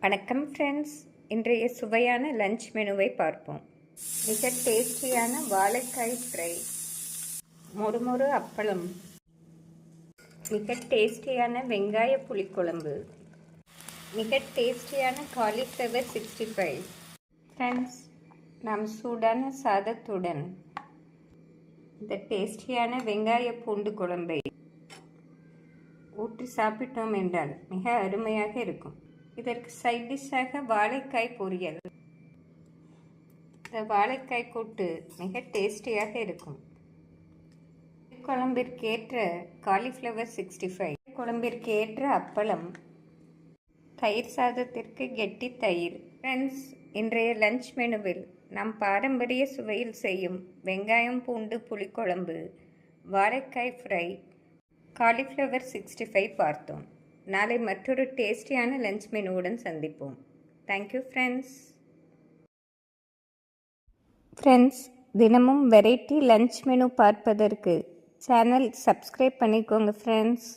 வணக்கம் ஃப்ரெண்ட்ஸ், இன்றைய சுவையான லஞ்ச் மெனுவை பார்ப்போம். மிக டேஸ்டியான வாழைக்காய் ஃப்ரை, மொறுமொறு அப்பளம், மிக டேஸ்டியான வெங்காய புளிக்குழம்பு, மிக டேஸ்டியான காலிஃப்ளவர் 65. ஃப்ரெண்ட்ஸ், நாம் சூடான சாதத்துடன் இந்த டேஸ்டியான வெங்காய பூண்டு குழம்பை ஊற்றி சாப்பிட்டோம் என்றால் மிக அருமையாக இருக்கும். இதற்கு சைட் டிஷ்ஷாக வாழைக்காய் பொரியல், இந்த வாழைக்காய் கூட்டு மிக டேஸ்டியாக இருக்கும். குழம்பிற்கேற்ற காலிஃப்ளவர் 65, குழம்பிற்கேற்ற அப்பளம், தயிர் சாதத்திற்கு கெட்டி தயிர். ஃப்ரெண்ட்ஸ், இன்றைய லஞ்ச் மெனுவில் நாம் பாரம்பரிய சுவையில் செய்யும் வெங்காயம் பூண்டு புளிக்குழம்பு, வாழைக்காய் ஃப்ரை, காலிஃப்ளவர் 65 பார்த்தோம். நாளை மற்றொரு டேஸ்டியான லஞ்ச் மெனுவுடன் சந்திப்போம். தேங்க்யூ ஃப்ரெண்ட்ஸ், தினமும் வெரைட்டி லஞ்ச் மெனு பார்ப்பதற்கு சேனல் சப்ஸ்கிரைப் பண்ணிக்கோங்க ஃப்ரெண்ட்ஸ்.